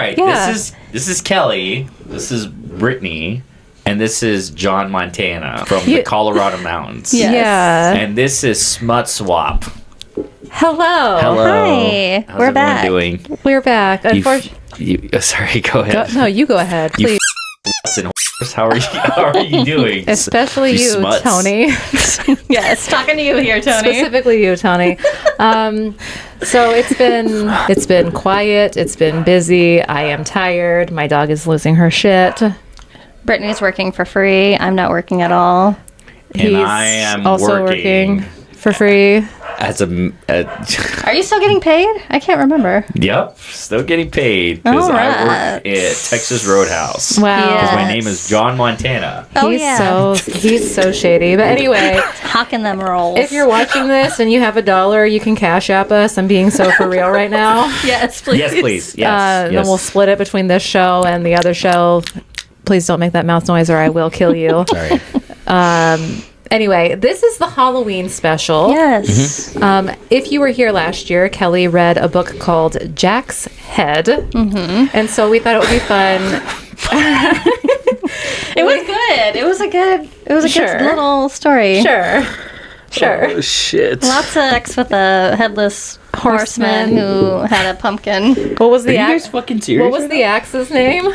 right. Yeah. This is Kelly. This is Brittany. And this is John Montana from the Colorado Mountains. Yes. Yeah. And this is Smut Swap. Hello. Hello. Hi. How's We're everyone back. doing? We're back. Sorry, go ahead. No, you go ahead, please. How are you doing? Especially you, smuts. Tony. Yes, talking to you here, Tony. Specifically you, Tony. So it's been quiet. It's been busy. I am tired. My dog is losing her shit. Brittany's working for free. I'm not working at all. And I am also working for free. As a Are you still getting paid? I can't remember. Yep, still getting paid because All I right. work at Texas Roadhouse. Wow. Because my Yes. name is John Montana. Oh, He's so shady. But anyway, Hawking them rolls. if you're watching this and you have $1, you can cash app us. I'm being so for real right now. Yes, please. Yes, please. Yes. Then we'll split it between this show and the other show. Please don't make that mouth noise or I will kill you. Sorry. Anyway, this is the Halloween special. Yes. If you were here last year, Kelly read a book called Jack's Head. Mm-hmm. And so we thought it would be fun. It was good. It was a good Sure. little story. Sure. Oh, shit. Lots of sex with a headless horseman who had a pumpkin. What was Are the you guys axe? fucking serious? What was the axe's name?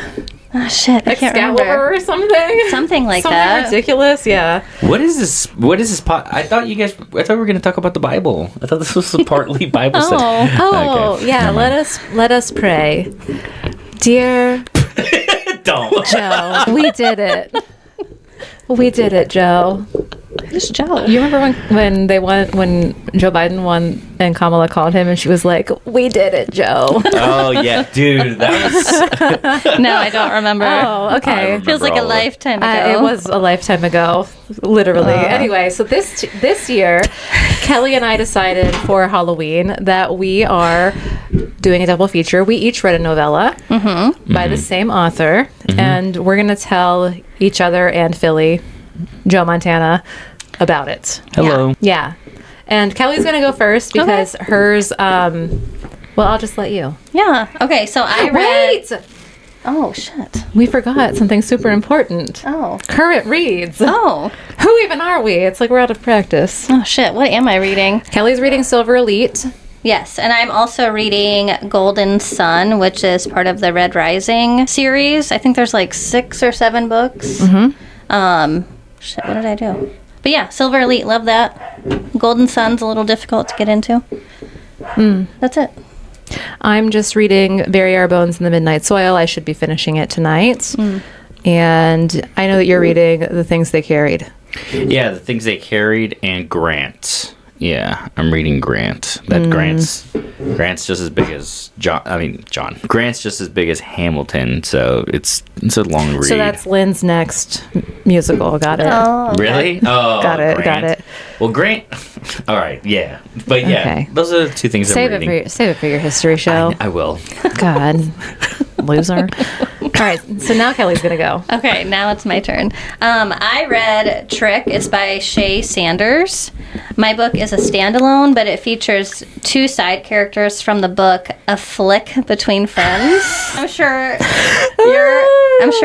Oh, shit. I can't remember. Excalibur or something? Something like Something that. ridiculous, yeah. What is this? I thought we were going to talk about the Bible. I thought this was a partly Bible study. Oh, Okay. yeah, Never let us pray. Dear mind. Don't. Joe, we did it. We did it, Joe. Who's Joe? You remember when Joe Biden won and Kamala called him and she was like, "We did it, Joe." Oh, yeah. Dude, that was... No, I don't remember. Oh, I okay. remember Feels like a all of it. lifetime ago. It was a lifetime ago, literally. Anyway, so this year, Kelly and I decided for Halloween that we are doing a double feature. We each read a novella by the same author, and we're going to tell each other and Philly, Joe Montana, about it. Hello. Yeah. And Kelly's going to go first because hers, well, I'll just let you. Yeah. Okay, so I read... Wait! Oh, shit. We forgot something super important. Oh. Current reads. Oh. Who even are we? It's like we're out of practice. Oh, shit. What am I reading? Kelly's reading Silver Elite. Yes, and I'm also reading Golden Sun, which is part of the Red Rising series. I think there's like 6 or 7 books. Shit, what did I do? But yeah, Silver Elite, love that. Golden Sun's a little difficult to get into. That's it. I'm just reading Bury Our Bones in the Midnight Soil. I should be finishing it tonight. And I know that you're reading The Things They Carried. Yeah, The Things They Carried and Grant. Yeah, I'm reading Grant. That Grant's just as big as John. Grant's just as big as Hamilton, so it's a long read. So that's Lynn's next musical. Got it. Oh, okay. Really? Oh, Got it. Grant. Got it. Well, Grant. All right, yeah, but yeah, Okay. those are the two things Save I'm it reading. save it for your history show. I will. God, loser. All right. So now Kelly's gonna go. Okay, now it's my turn. I read Trick. It's by Shae Sanders. My book is a standalone, but it features 2 side characters from the book A Flick Between Friends. I'm sure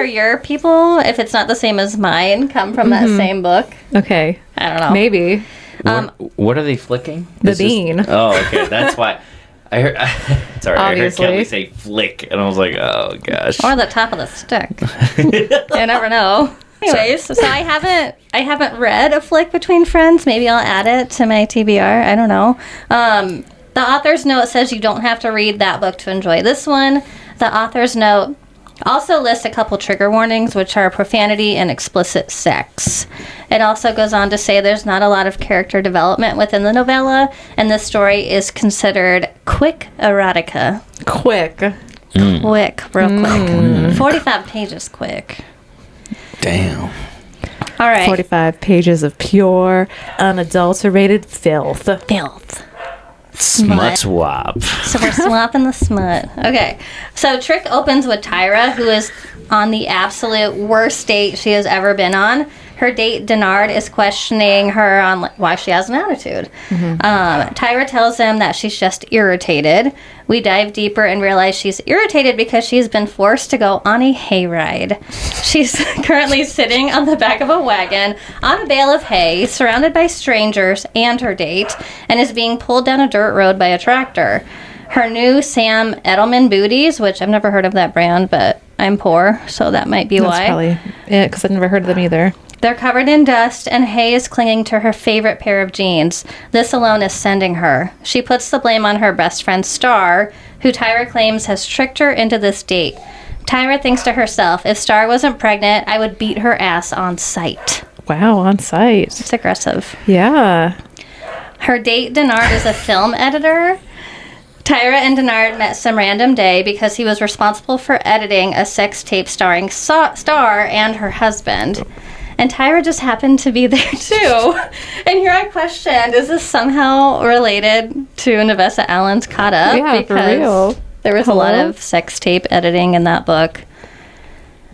your people, if it's not the same as mine, come from that same book. Okay. I don't know. Maybe. What are they flicking? The bean. Oh, okay, that's why. I heard. Sorry, Obviously. I heard Kelly say flick, and I was like, oh gosh. Or the top of the stick. You never know. Anyways, so I haven't read A Flick Between Friends. Maybe I'll add it to my TBR. I don't know. The author's note says you don't have to read that book to enjoy this one. The author's note also lists a couple trigger warnings, which are profanity and explicit sex. It also goes on to say there's not a lot of character development within the novella, and this story is considered quick erotica. Quick. Quick, real quick. 45 pages quick. Damn. All right. 45 pages of pure, unadulterated filth. Filth. Smut Swap. So we're swapping the smut. Okay. So Trick opens with Tyra, who is on the absolute worst date she has ever been on. Her date, Denard, is questioning her on why she has an attitude. Tyra tells him that she's just irritated. We dive deeper and realize she's irritated because she's been forced to go on a hayride. She's currently sitting on the back of a wagon on a bale of hay, surrounded by strangers and her date, and is being pulled down a dirt road by a tractor. Her new Sam Edelman booties, which I've never heard of that brand, but I'm poor, so that might be That's why. probably it, because I've never heard of them either. They're covered in dust, and Hay is clinging to her favorite pair of jeans. This alone is sending her. She puts the blame on her best friend Star, who Tyra claims has tricked her into this date. Tyra thinks to herself, if Star wasn't pregnant, I would beat her ass on sight. Wow, on site. It's aggressive. Yeah. Her date, Denard, is a film editor. Tyra and Denard met some random day because he was responsible for editing a sex tape starring Star and her husband. And Tyra just happened to be there too. And here I questioned, is this somehow related to Nevessa Allen's Caught Up? Yeah, for real. There was a lot of sex tape editing in that book.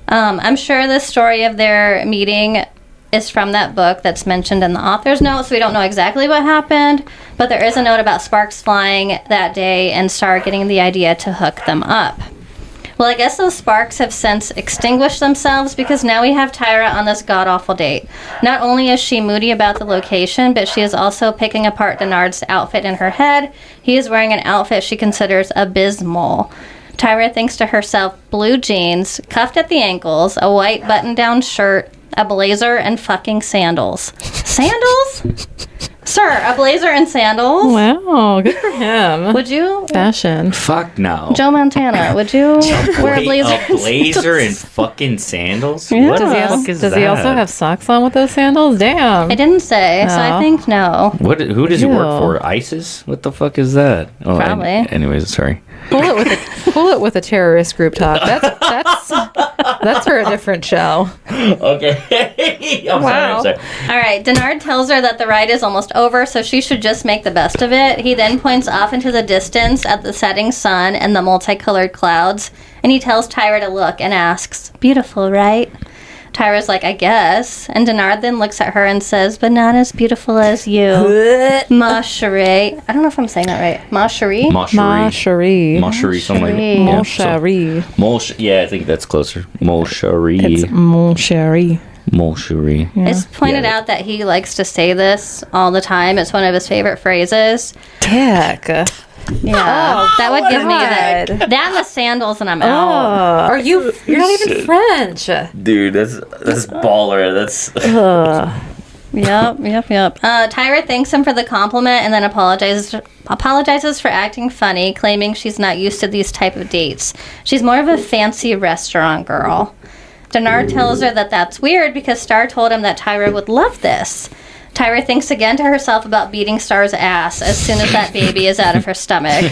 I'm sure the story of their meeting is from that book that's mentioned in the author's note, so we don't know exactly what happened, but there is a note about sparks flying that day and Star getting the idea to hook them up. Well, I guess those sparks have since extinguished themselves because now we have Tyra on this god-awful date. Not only is she moody about the location, but she is also picking apart Denard's outfit in her head. He is wearing an outfit she considers abysmal. Tyra thinks to herself, blue jeans, cuffed at the ankles, a white button-down shirt, a blazer, and fucking sandals. Sandals? Sir, a blazer and sandals? Wow, good for him. Would you? Fashion. Fuck no. Joe Montana, would you wear a blazer? A blazer and fucking sandals? Yeah. What the Does fuck is Does that? he also have socks on with those sandals? Damn. I didn't say, so I Oh. think no. What? Who does he work Ew. for? ISIS? What the fuck is that? Oh, Probably. Anyways, sorry. Pull it with a terrorist group talk. That's for a different show. Okay. Wow. I'm sorry. All right, Denard tells her that the ride is almost over, so she should just make the best of it. He then points off into the distance at the setting sun and the multicolored clouds, and he tells Tyra to look and asks, beautiful, right? Tyra's like, I guess. And Denard then looks at her and says, but not as beautiful as you. Ma Cherie. I don't know if I'm saying that right. Ma Cherie? Ma Moscherie. Cherie. Moscherie, something like that. Mon Yeah, Cherie. yeah, I think that's closer. Moscherie. It's Mon Cherie. Moscherie. Yeah. It's pointed Yeah. out that he likes to say this all the time. It's one of his favorite phrases. Dick. Yeah. that would give me God. that and the sandals, and I'm Oh, out. are you? You're not even French. Dude, that's baller. That's Ugh. Yep. Tyra thanks him for the compliment and then apologizes for acting funny, claiming she's not used to these type of dates. She's more of a fancy restaurant girl. Denard tells her that that's weird because Star told him that Tyra would love this. Tyra thinks again to herself about beating Star's ass as soon as that baby is out of her stomach.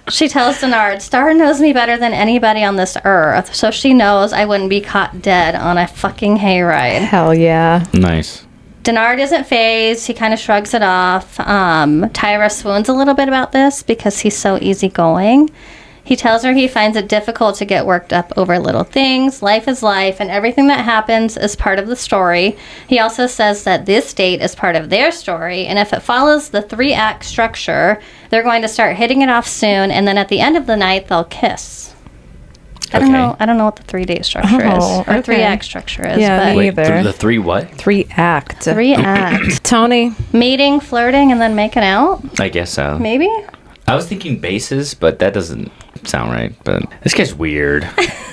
She tells Denard, Star knows me better than anybody on this earth, so she knows I wouldn't be caught dead on a fucking hayride. Hell yeah. nice. Denard isn't phased. He kind of shrugs it off. Tyra swoons a little bit about this because he's so easygoing. He tells her he finds it difficult to get worked up over little things. Life is life, and everything that happens is part of the story. He also says that this date is part of their story, and if it follows the 3-act structure, they're going to start hitting it off soon, and then at the end of the night, they'll kiss. I don't know what the 3-date structure Oh, is, or okay. 3-act structure is. Yeah, but me Wait, either. the three what? 3-act. 3-act. Tony. Meeting, flirting, and then making out? I guess so. Maybe? I was thinking bases, but that doesn't sound right. But this guy's weird.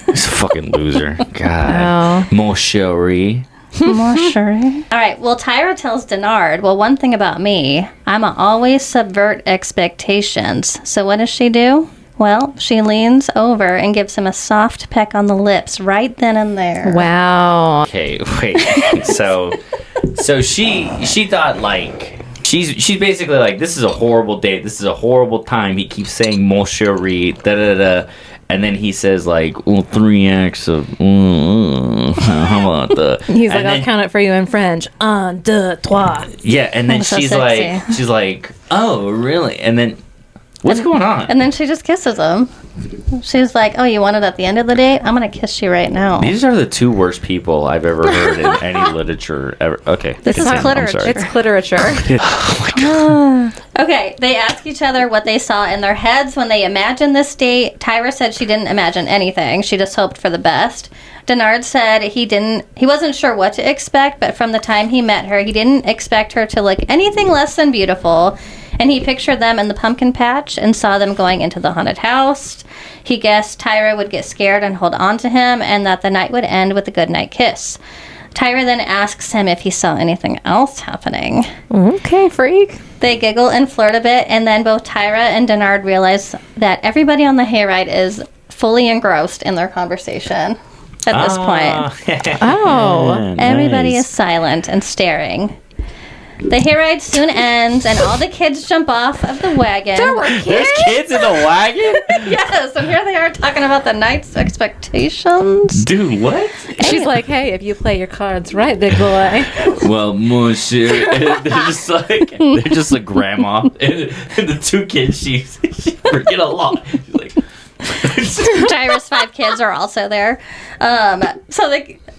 He's a fucking loser. God. Moscherie. More sure. All right. Well, Tyra tells Denard, well, one thing about me, I'ma always subvert expectations. So what does she do? Well, she leans over and gives him a soft peck on the lips right then and there. Wow. Okay, wait. so she thought like she's basically like, this is a horrible date. This is a horrible time. He keeps saying Moscherie, da da da. And then he says like, well, 3 acts of, how about the? He's like, and I'll then- count it for you in French. 1, 2, 3. Yeah, and then Oh, so she's sexy. like, oh, really? And then, what's going on? And then she just kisses him. She's like, oh, you want it at the end of the date? I'm going to kiss you right now. These are the two worst people I've ever heard in any literature ever. Okay. This is cliterature. It's cliterature. Oh my God. Okay, they ask each other what they saw in their heads when they imagined this date. Tyra said she didn't imagine anything. She just hoped for the best. Denard said he wasn't sure what to expect, but from the time he met her, he didn't expect her to look anything less than beautiful. And he pictured them in the pumpkin patch and saw them going into the haunted house. He guessed Tyra would get scared and hold on to him, and that the night would end with a goodnight kiss. Tyra then asks him if he saw anything else happening. Okay, freak. They giggle and flirt a bit, and then both Tyra and Denard realize that everybody on the hayride is fully engrossed in their conversation at this point. Oh. Everybody Nice. is silent and staring. The hayride soon ends, and all the kids jump off of the wagon. There's kids in the wagon? Yes, and here they are talking about the night's expectations. Dude, what? She's like, hey, if you play your cards right, big boy. Well, monsieur. And they're just like grandma. And the two kids, she forget a lot. She's like, Tyra's 5 kids are also there.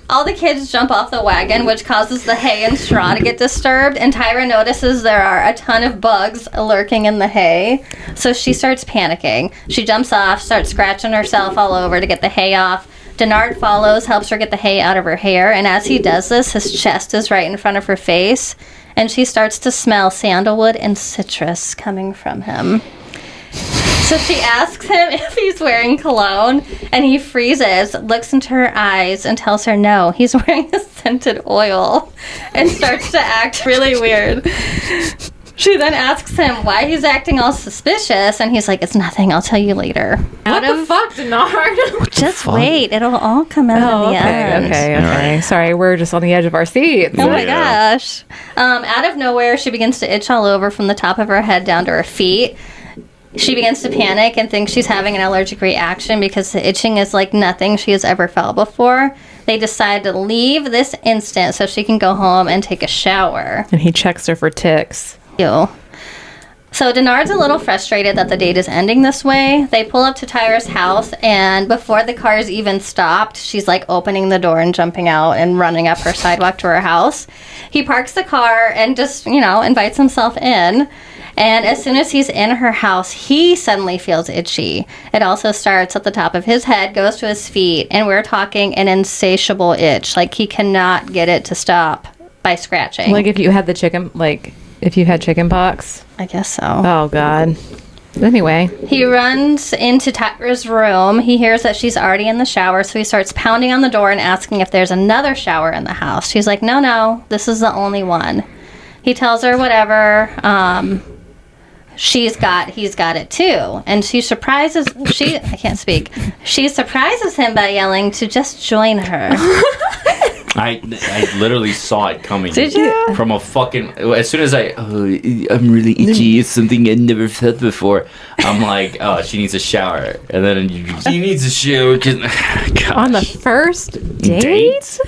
All the kids jump off the wagon, which causes the hay and straw to get disturbed, and Tyra notices there are a ton of bugs lurking in the hay, so she starts panicking. She jumps off, starts scratching herself all over to get the hay off. Denard follows, helps her get the hay out of her hair, and as he does this, his chest is right in front of her face, and she starts to smell sandalwood and citrus coming from him. So she asks him if he's wearing cologne, and he freezes, looks into her eyes, and tells her no, he's wearing a scented oil, and starts to act really weird. She then asks him why he's acting all suspicious, and he's like, it's nothing, I'll tell you later. What the fuck, Denard? Just wait, it'll all come out in the end. Okay. Sorry, we're just on the edge of our seats. Oh my gosh. Out of nowhere, she begins to itch all over from the top of her head down to her feet. She begins to panic and thinks she's having an allergic reaction because the itching is like nothing she has ever felt before. They decide to leave this instant so she can go home and take a shower. And he checks her for ticks. Ew. So Denard's a little frustrated that the date is ending this way. They pull up to Tyra's house, and before the cars even stopped, she's like opening the door and jumping out and running up her sidewalk to her house. He parks the car and just, invites himself in. And as soon as he's in her house, he suddenly feels itchy. It also starts at the top of his head, goes to his feet, and we're talking an insatiable itch. Like, he cannot get it to stop by scratching. Like if you had if you had chicken pox. I guess so. Oh, God. Anyway. He runs into Tyra's room. He hears that she's already in the shower, so he starts pounding on the door and asking if there's another shower in the house. She's like, no, this is the only one. He tells her whatever. He's got it too, and she surprises him by yelling to just join her. I literally saw it coming. Did you? From a fucking... As soon as I'm really itchy. It's something I never felt before. I'm like, oh, she needs a shower. And then she needs a shower. On the first date?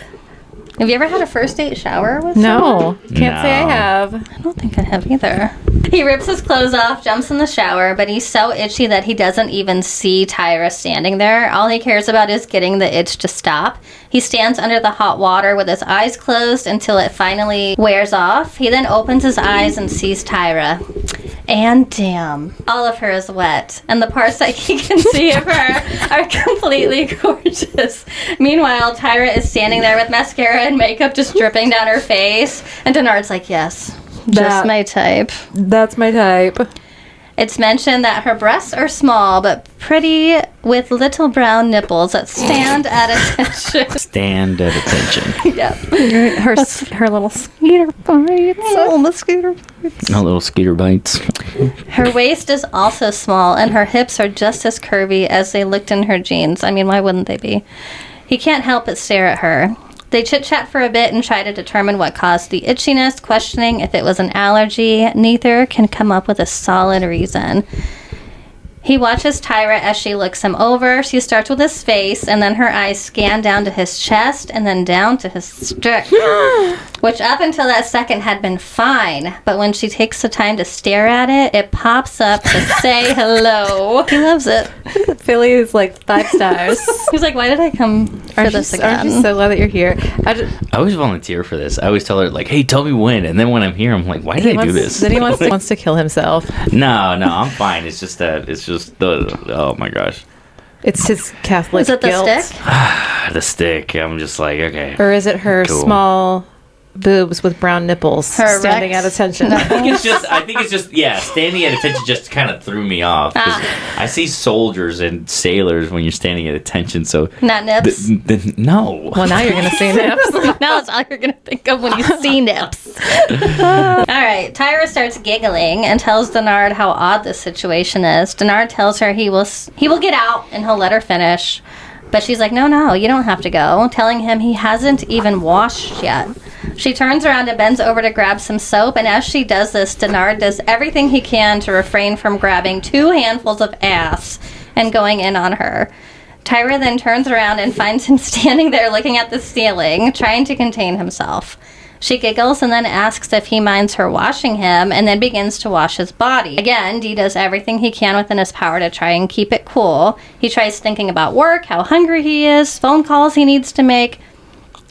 Have you ever had a first date shower with No. Can't say I No. have. I don't think I have either. He rips his clothes off, jumps in the shower, but he's so itchy that he doesn't even see Tyra standing there. All he cares about is getting the itch to stop. He stands under the hot water with his eyes closed until it finally wears off. He then opens his eyes and sees Tyra. And damn, all of her is wet, and the parts that he can see of her are completely gorgeous. Meanwhile, Tyra is standing there with mascara and makeup just dripping down her face, and Denard's like, yes, just my type. That's my type. It's mentioned that her breasts are small but pretty, with little brown nipples that stand at attention. Stand at attention. Yep. Her little skeeter bites. Oh, mosquito bites. A little skeeter bites. Her waist is also small, and her hips are just as curvy as they looked in her jeans. I mean, why wouldn't they be? He can't help but stare at her. They chit-chat for a bit and try to determine what caused the itchiness, questioning if it was an allergy. Neither can come up with a solid reason. He watches Tyra as she looks him over. She starts with his face, and then her eyes scan down to his chest and then down to his stick, which up until that second had been fine. But when she takes the time to stare at it, it pops up to say hello. He loves it. Philly is like 5 stars. He's like, why did I come for this again? Aren't you so glad that you're here? I always volunteer for this. I always tell her, like, hey, tell me when. And then when I'm here, I'm like, why did I do this? Then he wants to kill himself. No, I'm fine. It's just oh my gosh. It's his Catholic Is it the guilt. stick? The stick. I'm just like, okay. Or is it her Cool. small boobs with brown nipples Her standing Rex? at attention? I think it's just standing at attention just kind of threw me off. 'Cause I see soldiers and sailors when you're standing at attention, so Not nips. no. Well, now you're going to see nips. Now that's all you're going to think of when you see nips. All right. Tyra starts giggling and tells Denard how odd this situation is. Denard tells her he will get out and he'll let her finish. But she's like, no, you don't have to go, telling him he hasn't even washed yet. She turns around and bends over to grab some soap, and as she does this, Denard does everything he can to refrain from grabbing 2 handfuls of ass and going in on her. Tyra then turns around and finds him standing there looking at the ceiling, trying to contain himself. She giggles and then asks if he minds her washing him, and then begins to wash his body. Again, Dee does everything he can within his power to try and keep it cool. He tries thinking about work, how hungry he is, phone calls he needs to make.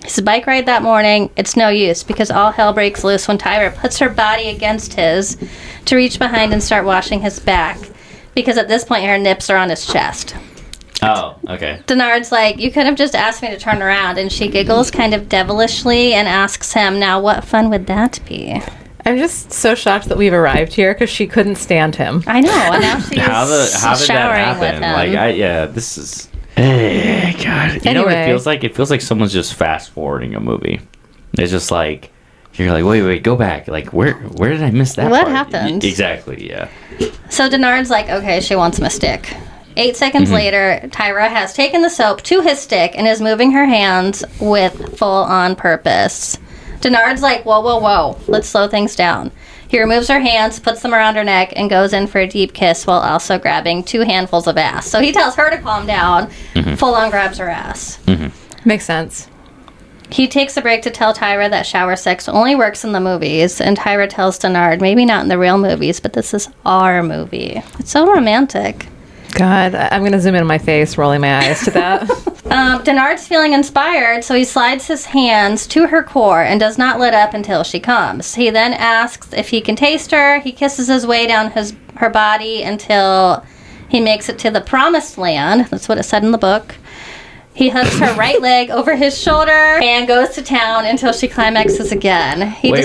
His bike ride that morning, it's no use because all hell breaks loose when Tyra puts her body against his to reach behind and start washing his back, because at this point her nips are on his chest. Oh, okay. Denard's like, you could have just asked me to turn around, and she giggles kind of devilishly and asks him, now what fun would that be? I'm just so shocked that we've arrived here because she couldn't stand him. I know, and now she's How did showering that with happen? him. This is. God. You know what it Anyway. feels like? It feels like someone's just fast forwarding a movie. It's just like you're like, wait, go back. Like where did I miss that? What part? happened? Exactly. Yeah. So Denard's like, okay, she wants him a stick. 8 seconds later, Tyra has taken the soap to his stick and is moving her hands with full-on purpose. Denard's like, whoa, let's slow things down. He removes her hands, puts them around her neck, and goes in for a deep kiss while also grabbing 2 handfuls of ass. So he tells her to calm down, full-on grabs her ass. Makes sense. He takes a break to tell Tyra that shower sex only works in the movies, and Tyra tells Denard, maybe not in the real movies, but this is our movie. It's so romantic. God, I'm going to zoom in on my face, rolling my eyes to that. Denard's feeling inspired, so he slides his hands to her core and does not let up until she comes. He then asks if he can taste her. He kisses his way down her body until he makes it to the promised land. That's what it said in the book. He hooks her right leg over his shoulder and goes to town until she climaxes again. Wait.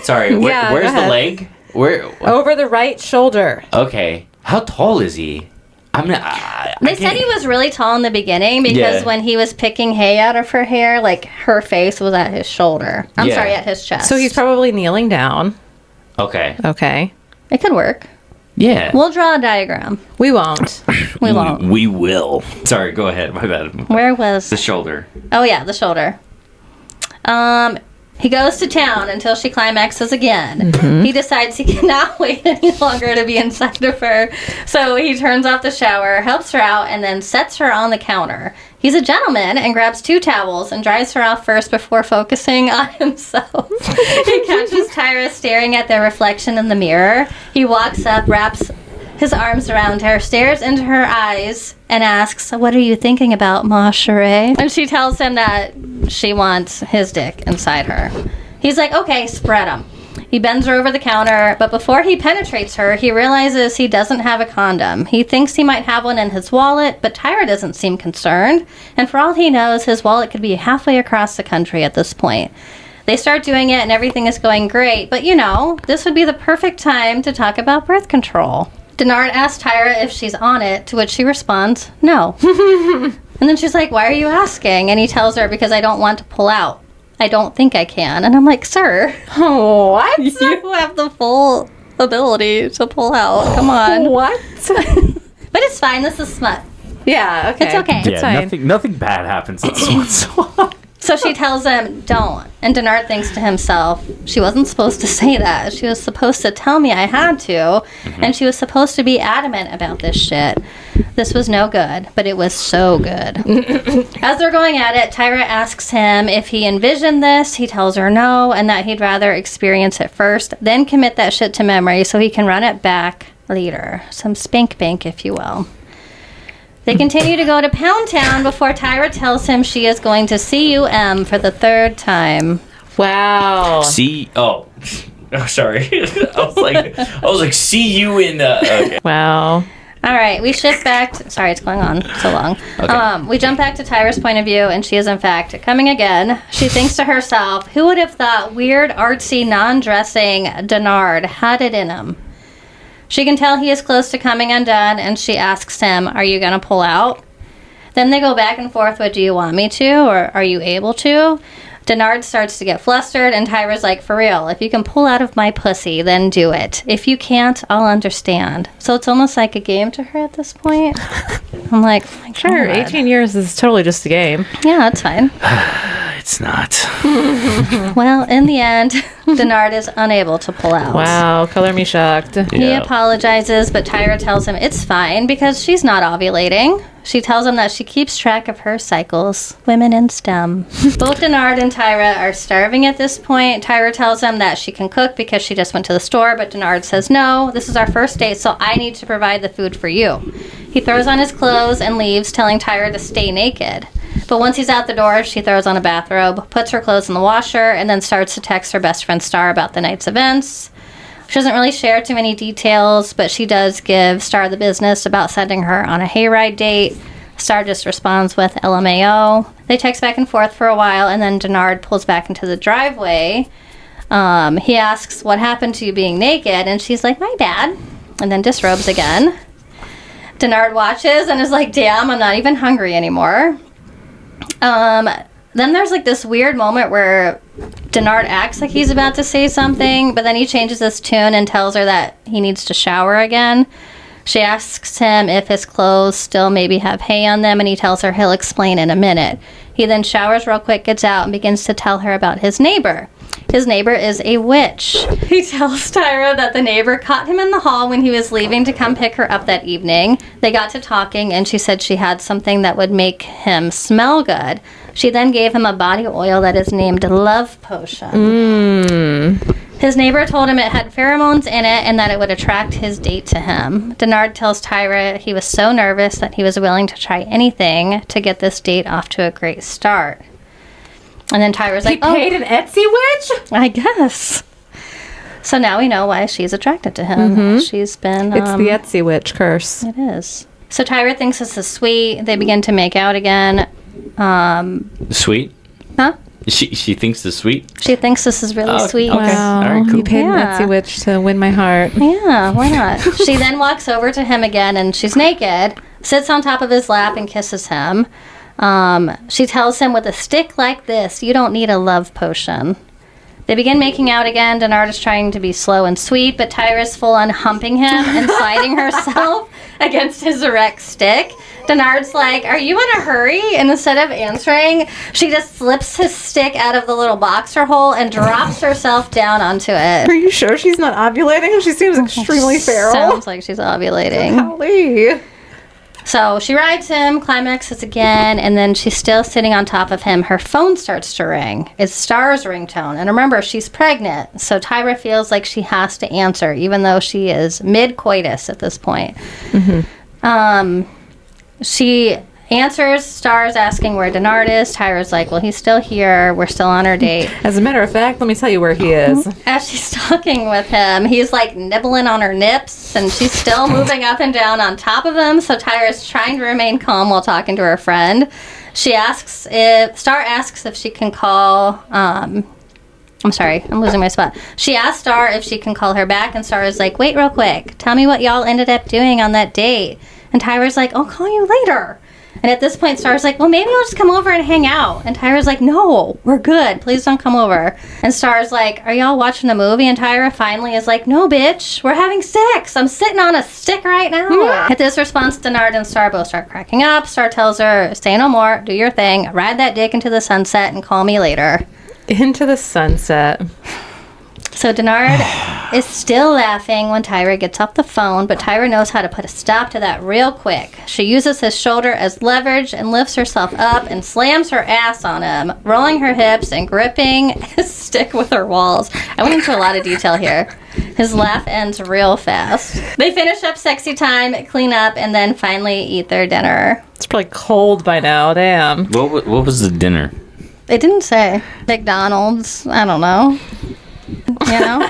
Sorry. Yeah, Where's go the ahead. leg? Where? Over the right shoulder. Okay. How tall is he? I'm not. They said he was really tall in the beginning because Yeah. when he was picking hay out of her hair, like her face was at his shoulder. I'm Yeah. sorry, at his chest. So he's probably kneeling down. Okay. Okay. It could work. Yeah. We'll draw a diagram. We won't. We won't. We will. Sorry. Go ahead. My bad. Where was... The shoulder. Oh, yeah, the shoulder. He goes to town until she climaxes again. He decides he cannot wait any longer to be inside of her. So he turns off the shower, helps her out, and then sets her on the counter. He's a gentleman and grabs 2 towels and dries her off first before focusing on himself. He catches Tyra staring at their reflection in the mirror. He walks up, wraps his arms around her, stares into her eyes, and asks, what are you thinking about, ma chérie? And she tells him that she wants his dick inside her. He's like, okay, spread him. He bends her over the counter, but before he penetrates her, he realizes he doesn't have a condom. He thinks he might have one in his wallet, but Tyra doesn't seem concerned. And for all he knows, his wallet could be halfway across the country at this point. They start doing it, and everything is going great. But, you know, this would be the perfect time to talk about birth control. Denard asks Tyra if she's on it, to which she responds, no. And then she's like, why are you asking? And he tells her, because I don't want to pull out. I don't think I can. And I'm like, sir, What? you have the full ability to pull out. Come on. What? But it's fine. This is smut. Yeah, okay. It's okay. Yeah. fine. Nothing bad happens in Smut Swap. So she tells him, don't. And Denard thinks to himself, she wasn't supposed to say that. She was supposed to tell me I had to. And she was supposed to be adamant about this shit. This was no good, but it was so good. As they're going at it, Tyra asks him if he envisioned this. He tells her no, and that he'd rather experience it first, then commit that shit to memory so he can run it back later. Some spank bank, if you will. They continue to go to Pound Town before Tyra tells him she is going to CUM for the third time. Wow. Oh, sorry. I was like, see you in. Okay. Wow. All right, we shift back. Sorry, it's going on so long. Okay. We jump back to Tyra's point of view, and she is in fact coming again. She thinks to herself, "Who would have thought weird, artsy, non-dressing Denard had it in him?" She can tell he is close to coming undone, and she asks him, "Are you going to pull out?" Then they go back and forth with, "Do you want me to, or are you able to?" Denard starts to get flustered, and Tyra's like, "For real, if you can pull out of my pussy, then do it. If you can't, I'll understand." So it's almost like a game to her at this point. I'm like, oh my Sure, God. 18 years is totally just a game. Yeah, that's fine. It's not. Well, in the end, Denard is unable to pull out. Wow, color me shocked. He Yeah. apologizes, but Tyra tells him it's fine because she's not ovulating. She tells him that she keeps track of her cycles. Women in STEM. Both Denard and Tyra are starving at this point. Tyra tells him that she can cook because she just went to the store, but Denard says, "No, this is our first date, so I need to provide the food for you." He throws on his clothes and leaves, telling Tyra to stay naked. But once he's out the door, she throws on a bathrobe, puts her clothes in the washer, and then starts to text her best friend Star about the night's events. She doesn't really share too many details, but she does give Star the business about sending her on a hayride date. Star just responds with LMAO. They text back and forth for a while, and then Denard pulls back into the driveway. He asks, "What happened to you being naked?" And she's like, "My bad," and then disrobes again. Denard watches and is like, "Damn, I'm not even hungry anymore." Then there's like this weird moment where Denard acts like he's about to say something, but then he changes his tune and tells her that he needs to shower again. She asks him if his clothes still maybe have hay on them, and he tells her he'll explain in a minute. He then showers real quick, gets out, and begins to tell her about his neighbor. His neighbor is a witch. He tells Tyra that the neighbor caught him in the hall when he was leaving to come pick her up that evening. They got to talking, and she said she had something that would make him smell good. She then gave him a body oil that is named Love Potion. His neighbor told him it had pheromones in it and that it would attract his date to him. Denard tells Tyra he was so nervous that he was willing to try anything to get this date off to a great start. And then Tyra's like, He paid an Etsy witch? I guess. So now we know why she's attracted to him. She's been... It's the Etsy witch curse. It is. So Tyra thinks this is sweet. They begin to make out again. Sweet? Huh? She thinks it's sweet? She thinks this is really sweet. Okay. Wow. All right, cool. You paid Yeah. an Etsy witch to win my heart. Yeah, why not? She then walks over to him again, and she's naked, sits on top of his lap and kisses him. She tells him, "With a stick like this, you don't need a love potion." They begin making out again. Denard is trying to be slow and sweet, but Tyra's full on humping him and sliding herself against his erect stick. Denard's like, "Are you in a hurry?" And instead of answering, she just slips his stick out of the little boxer hole and drops herself down onto it. Are you sure she's not ovulating? She seems extremely feral. Sounds like she's ovulating. Golly. So she rides him, climaxes again, and then she's still sitting on top of him. Her phone starts to ring. It's Star's ringtone. And remember, she's pregnant. So Tyra feels like she has to answer, even though she is mid-coitus at this point. She answers. Star's asking where Denard is. Tyra's like, "Well, he's still here. We're still on our date." As a matter of fact, let me tell you where he is. As she's talking with him, he's like nibbling on her nips, and she's still moving up and down on top of him. So Tyra's trying to remain calm while talking to her friend. Star asks if she can call. I'm sorry, I'm losing my spot. She asked Star if she can call her back, and Star is like, "Wait, real quick. Tell me what y'all ended up doing on that date." And Tyra's like, "I'll call you later." And at this point, Star's like, well, maybe I'll just come over and hang out. And Tyra's like, no, we're good. Please don't come over. And Star's like, are y'all watching a movie? And Tyra finally is like, no, bitch, we're having sex. I'm sitting on a stick right now. At this response, Denard and Star both start cracking up. Star tells her, say no more, do your thing, ride that dick into the sunset and call me later. Into the sunset. So Denard is still laughing when Tyra gets off the phone, but Tyra knows how to put a stop to that real quick. She uses his shoulder as leverage and lifts herself up and slams her ass on him, rolling her hips and gripping his stick with her walls. I went into a lot of detail here. His laugh ends real fast. They finish up sexy time, clean up, and then finally eat their dinner. It's probably cold by now. Damn. What was the dinner? They didn't say. McDonald's. I don't know. You know?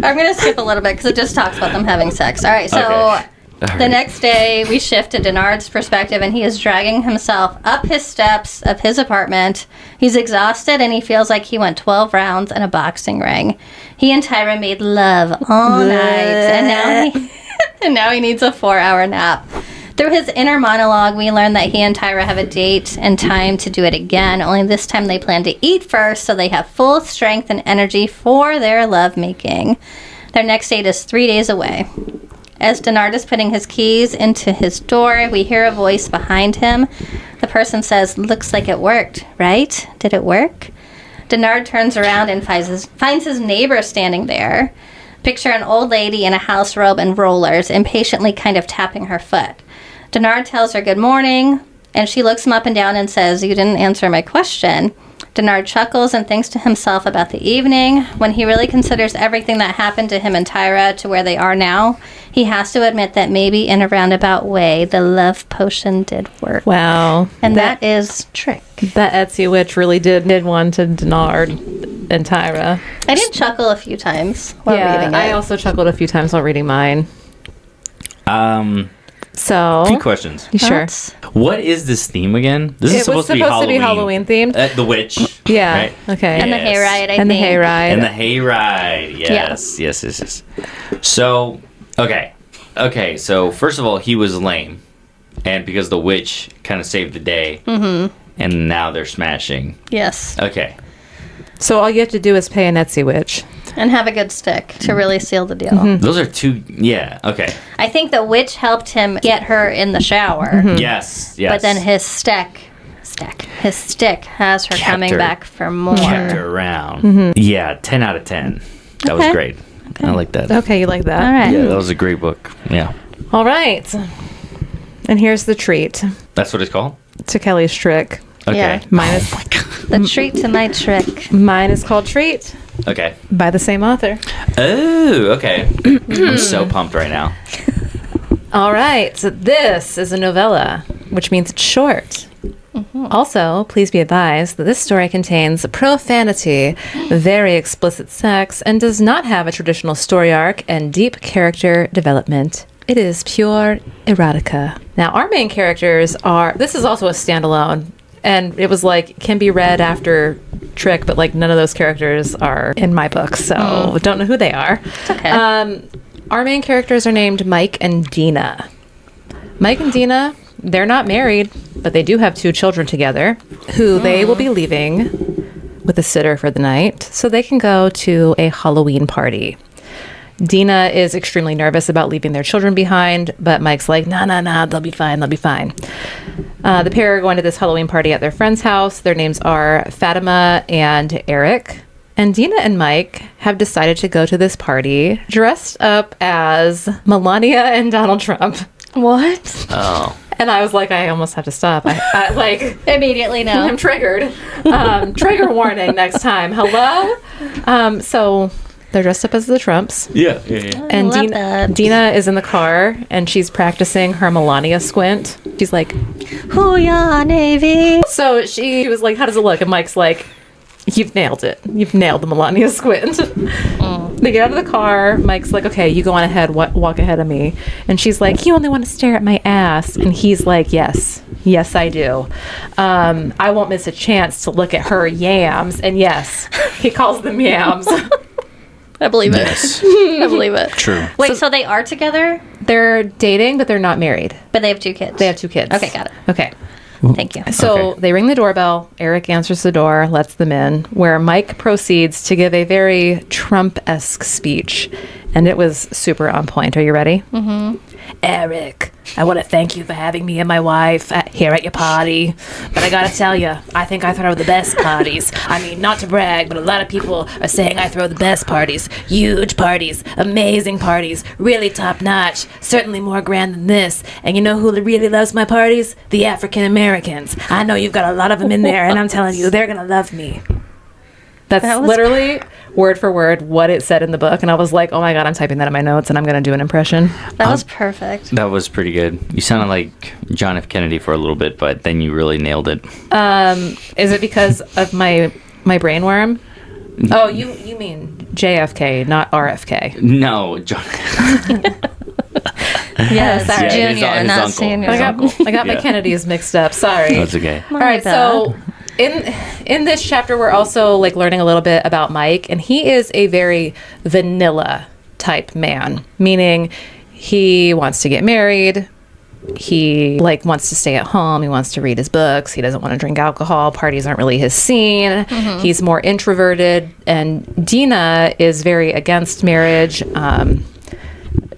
I'm going to skip a little bit because it just talks about them having sex. All right, so the next day we shift to Denard's perspective, and he is dragging himself up his steps of his apartment. He's exhausted, and he feels like he went 12 rounds in a boxing ring. He and Tyra made love all night, and now he needs a 4-hour nap. Through his inner monologue, we learn that he and Tyra have a date and time to do it again, only this time they plan to eat first so they have full strength and energy for their lovemaking. Their next date is 3 days away. As Denard is putting his keys into his door, we hear a voice behind him. The person says, looks like it worked, right? Did it work? Denard turns around and finds his neighbor standing there. Picture an old lady in a house robe and rollers, impatiently kind of tapping her foot. Denard tells her good morning, and she looks him up and down and says, you didn't answer my question. Denard chuckles and thinks to himself about the evening. When he really considers everything that happened to him and Tyra to where they are now, he has to admit that maybe in a roundabout way, the love potion did work. Wow. And that is trick. That Etsy witch really did one to Denard and Tyra. I did chuckle a few times while reading it. I also chuckled a few times while reading mine. So, a few questions. Sure. What is this theme again? This is supposed to be Halloween themed. The witch. Yeah. Right? Okay. And the hayride, I think. The hayride. And the hayride. Yes. Yeah. Yes. So, okay. So first of all, he was lame, and because the witch kind of saved the day, and now they're smashing. Yes. Okay. So all you have to do is pay an Etsy witch. And have a good stick to really seal the deal. Those are two. Yeah. Okay. I think the witch helped him get her in the shower. Yes. But then his stick has her coming back for more. Kept her around. Yeah. 10 out of 10. That was great. I like that. Okay, you like that? All right. Yeah, that was a great book. Yeah. All right. And here's the treat That's what it's called? to Kelly's trick. Okay. Yeah. Mine is The treat to my trick. mine is called Treat Okay. by the same author. Oh, okay. I'm so pumped right now. All right. So this is a novella, which means it's short. Also, please be advised that this story contains profanity, very explicit sex, and does not have a traditional story arc and deep character development. It is pure erotica. Now, our main characters are... This is also a standalone, and it was like, can be read after Trick, but like none of those characters are in my book, so don't know who they are. It's okay. Our main characters are named Mike and Dina. Mike and Dina... They're not married, but they do have 2 children together who they will be leaving with a sitter for the night so they can go to a Halloween party. Dina is extremely nervous about leaving their children behind, but Mike's like, nah, they'll be fine. The pair are going to this Halloween party at their friend's house. Their names are Fatima and Eric. And Dina and Mike have decided to go to this party dressed up as Melania and Donald Trump. What? Oh. And I was like, I almost have to stop. I like Immediately no. I'm triggered. Trigger warning next time. Hello? So they're dressed up as the Trumps. Yeah. And love that. Dina is in the car and she's practicing her Melania squint. She's like, Hoo-yah, Navy. so she was like, how does it look? And Mike's like, you've nailed it. You've nailed the Melania squint. They get out of the car. Mike's like, okay, you go on ahead, walk ahead of me. And she's like, you only want to stare at my ass. And he's like, yes, I do. I won't miss a chance to look at her yams. And yes, he calls them yams. I believe it. Yes. I believe it. True. Wait, so they are together, They're dating, but they're not married. but they have 2 kids. They have 2 kids. Okay, got it. Okay. Thank you. So Okay. they ring the doorbell. Eric answers the door, lets them in, where Mike proceeds to give a very Trump-esque speech. And it was super on point. Are you ready? Mm-hmm. Eric, I want to thank you for having me and my wife here at your party. But I got to tell you, I think I throw the best parties. I mean, not to brag, but a lot of people are saying I throw the best parties. Huge parties, amazing parties, really top notch, certainly more grand than this. And you know who really loves my parties? The African Americans. I know you've got a lot of them in there, and I'm telling you, they're going to love me. That's That was literally word for word what it said in the book. And I was like, oh my God, I'm typing that in my notes and I'm going to do an impression. That was perfect. That was pretty good. You sounded like John F. Kennedy for a little bit, but then you really nailed it. Is it because of my brainworm? Oh, you mean JFK, not RFK. No, John. Yes, sorry. Yeah, junior, his not uncle. senior. I got my Yeah. Kennedys mixed up. Sorry. That's okay. All right, so in this chapter, we're also like learning a little bit about Mike, and he is a very vanilla type man, meaning he wants to get married. He like wants to stay at home. He wants to read his books. He doesn't want to drink alcohol. Parties aren't really his scene. He's more introverted. And Dina is very against marriage.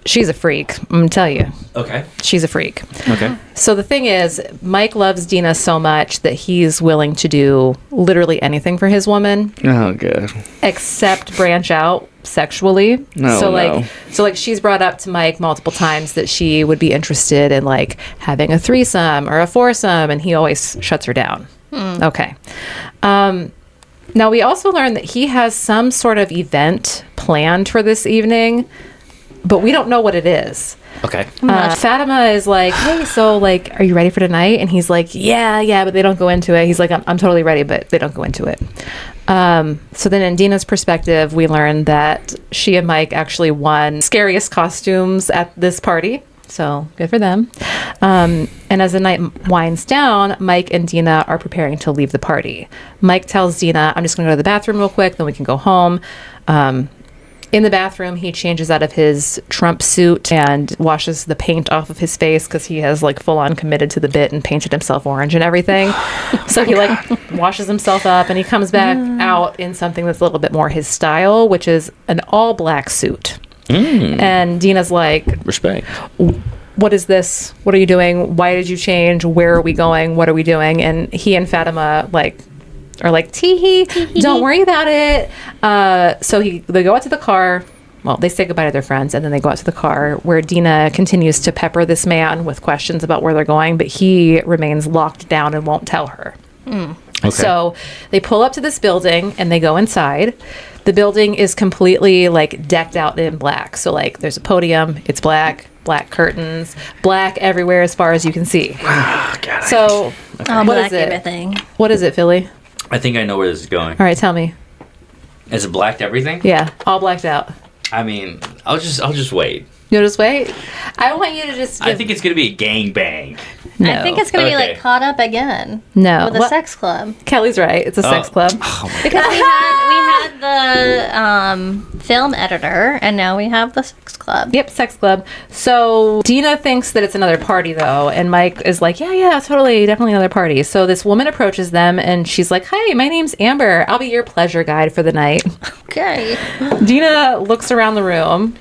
She's a freak. I'm gonna tell you, Okay. she's a freak. Okay. So the thing is, Mike loves Dina so much that he's willing to do literally anything for his woman, Oh, good. except branch out sexually. No, so no. like she's brought up to Mike multiple times that she would be interested in like having a threesome or a foursome, and he always shuts her down. Okay. Now we also learned that he has some sort of event planned for this evening, but we don't know what it is. Okay. Fatima is like, hey, so like, are you ready for tonight? And he's like, yeah, but they don't go into it. He's like, I'm totally ready, but they don't go into it. So then in Dina's perspective, we learned that she and Mike actually won scariest costumes at this party. So good for them. And as the night winds down, Mike and Dina are preparing to leave the party. Mike tells Dina, I'm just going to go to the bathroom real quick, then we can go home. In the bathroom, he changes out of his Trump suit and washes the paint off of his face because he has like full on committed to the bit and painted himself orange and everything. So he like washes himself up and he comes back out in something that's a little bit more his style, which is an all black suit. And Dina's like, Respect. what is this? What are you doing? Why did you change? Where are we going? What are we doing? And he and Fatima like are like, tee-hee, don't worry about it. So they go out to the car. Well, they say goodbye to their friends, and then they go out to the car where Dina continues to pepper this man with questions about where they're going, but he remains locked down and won't tell her. Okay. So they pull up to this building and they go inside. The building is completely like decked out in black. So like there's a podium, it's black curtains, black everywhere as far as you can see. Got it. So what Black is it? everything. What is it, Philly? I think I know where this is going. All right, tell me. Is it blacked everything? Yeah, all blacked out. I mean, I'll just wait. You'll just wait? I want you to just I think it's gonna be a gangbang. No. I think it's going to be Okay. like Caught Up Again. No. With a What? sex club. Kelly's right. It's a sex club. Because we had the film editor, and now we have the sex club. Yep, sex club. So Dina thinks that it's another party, though, and Mike is like, yeah, totally, definitely another party. So this woman approaches them, and she's like, hi, my name's Amber. I'll be your pleasure guide for the night. Okay. Dina looks around the room,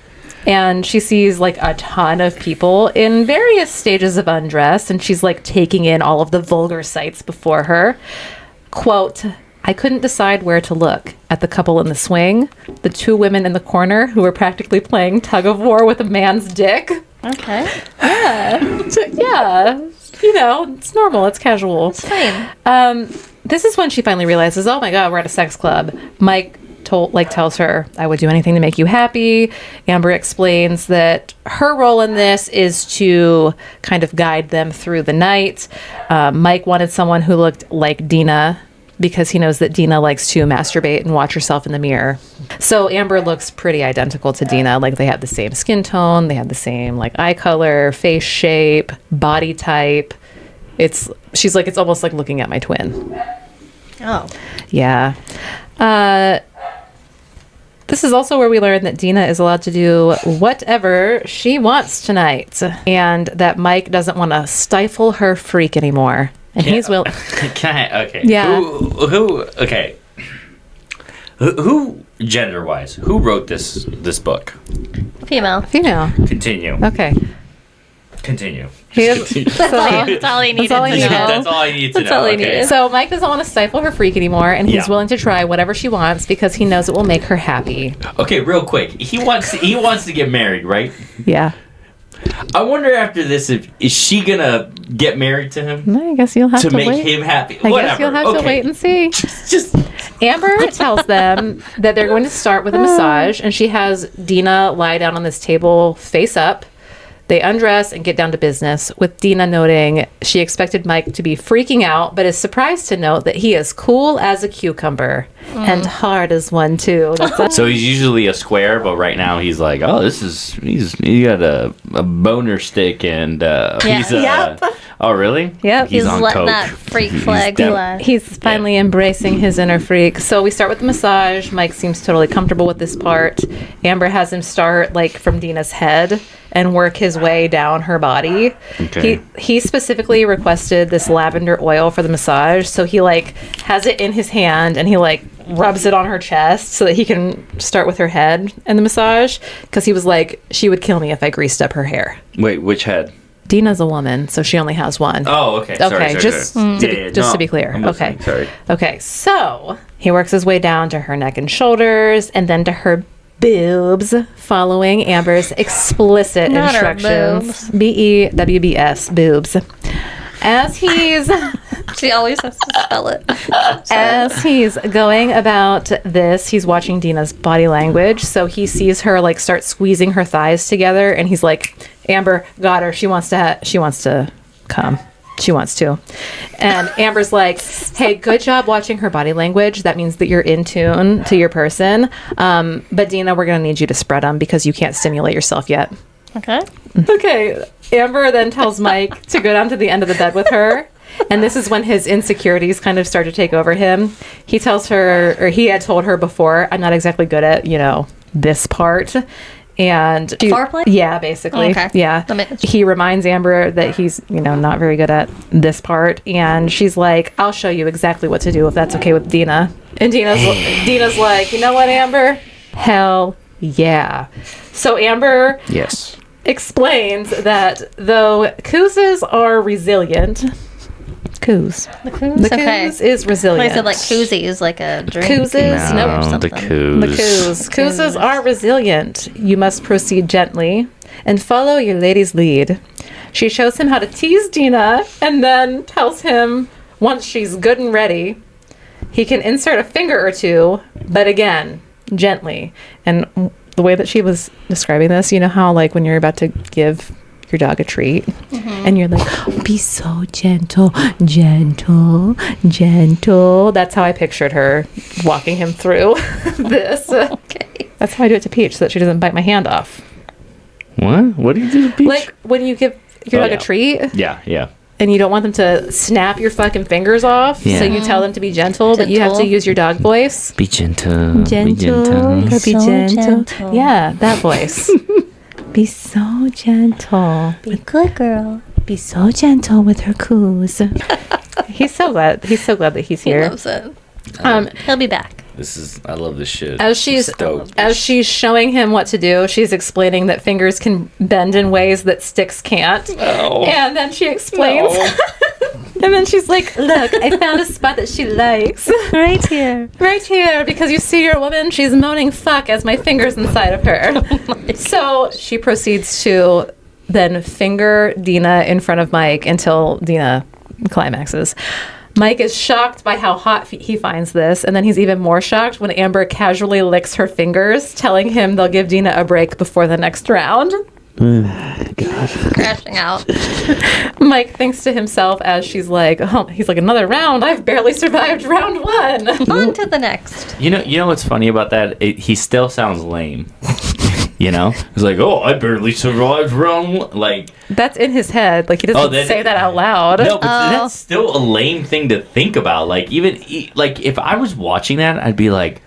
and she sees like a ton of people in various stages of undress, and she's like taking in all of the vulgar sights before her. Quote, I couldn't decide where to look. At the couple in the swing, the 2 women in the corner who were practically playing tug of war with a man's dick. Okay. Yeah, you know, it's normal, it's casual. It's fine. This is when she finally realizes, oh my God, we're at a sex club. Mike tells her, I would do anything to make you happy. Amber explains that her role in this is to kind of guide them through the night. Mike wanted someone who looked like Dina because he knows that Dina likes to masturbate and watch herself in the mirror. So Amber looks pretty identical to Dina. Like they have the same skin tone, they have the same like eye color, face shape, body type. She's like, it's almost like looking at my twin. Oh. Yeah. This is also where we learn that Dina is allowed to do whatever she wants tonight, and that Mike doesn't want to stifle her freak anymore. And he's willing. Can I? Okay. Yeah. Who? Okay. Who? Gender-wise, who wrote this book? Female. Female. Continue. Okay. Continue. That's all he needed all he to needed. know. That's all I need to That's know. all I Okay. needed. So Mike doesn't want to stifle her freak anymore, and he's Yeah. willing to try whatever she wants because he knows it will make her happy. Okay, real quick. He wants to get married, right? Yeah. I wonder after this if is she gonna get married to him I guess you'll have to to make wait. him happy. I Whatever. guess you'll have to Okay. wait and see. Just Amber tells them that they're going to start with a massage, and she has Dina lie down on this table face up. They undress and get down to business, with Dina noting she expected Mike to be freaking out, but is surprised to note that he is cool as a cucumber and hard as one, too. That's so he's usually a square, but right now he's like, oh, he got a boner stick and he's Yep. Oh really? Yep. He's on letting coke. that freak He's flag dem- fly. He's finally embracing his inner freak. So we start with the massage. Mike seems totally comfortable with this part. Amber has him start like from Dina's head and work his way down her body. Okay. He specifically requested this lavender oil for the massage. So he like has it in his hand and he like rubs it on her chest so that he can start with her head in the massage, because he was like, she would kill me if I greased up her hair. Wait, which head? Dina's a woman, so she only has one. Oh, okay. Sorry, Okay, sorry, just sorry. to be clear. I'm Okay. listening, Sorry. Okay, so he works his way down to her neck and shoulders and then to her boobs, following Amber's explicit Not her instructions. BEWBS, boobs. As he's She always has to spell it. as he's going about this, he's watching Dina's body language. So he sees her like start squeezing her thighs together, and he's like, "Amber, got her. She wants to come. She wants to." And Amber's like, "Hey, good job watching her body language. That means that you're in tune to your person. But Dina, we're gonna need you to spread them because you can't stimulate yourself yet." Okay. Okay. Amber then tells Mike to go down to the end of the bed with her. And this is when his insecurities kind of start to take over him. He tells her, or he had told her before, I'm not exactly good at, this part. And Foreplay? Yeah, basically. Okay. Yeah. He reminds Amber that he's, not very good at this part. And she's like, I'll show you exactly what to do if that's okay with Dina. And Dina's like, you know what, Amber? Hell yeah. So Amber Yes. explains that though coozes are resilient, The coos? the coos is resilient. I said like koozies, like a drink. Coozes? No, Nope. or the something. coos. The coos. Coozes are resilient. You must proceed gently and follow your lady's lead. She shows him how to tease Dina and then tells him once she's good and ready, he can insert a finger or two, but again, gently. And the way that she was describing this, you know how like when you're about to give your dog a treat and you're like, "Oh, be so gentle, gentle, gentle." That's how I pictured her walking him through this. Okay. That's how I do it to Peach so that she doesn't bite my hand off. What? What do you do to Peach? Like when you give your dog a treat Yeah. and you don't want them to snap your fucking fingers off, Yeah. so you tell them to be gentle, but you have to Gentle. use your dog voice. Be gentle. Gentle. Be Be so gentle. gentle. Yeah, that voice. Be so gentle. Be good, girl. Be so gentle with her coos. He's so glad that he's He here. loves it. Um, He'll be back. I love this shit. as she's showing him what to do, she's explaining that fingers can bend in ways that sticks can't. And then she explains. And then she's like, "Look, I found a spot that she likes. Right here. Right here, because you see your woman, she's moaning fuck as my finger's inside of her." So she proceeds to then finger Dina in front of Mike until Dina climaxes. Mike is shocked by how hot he finds this, and then he's even more shocked when Amber casually licks her fingers, telling him they'll give Dina a break before the next round. Crashing out. Mike thinks to himself as she's like, "Oh," he's like, "Another round? I've barely survived round one." On to the next. You know what's funny about that? He still sounds lame. He's like, "Oh, I barely survived round one." Like That's in his head. Like he doesn't say that out loud. no, but that's still a lame thing to think about. Like even like if I was watching that, I'd be like,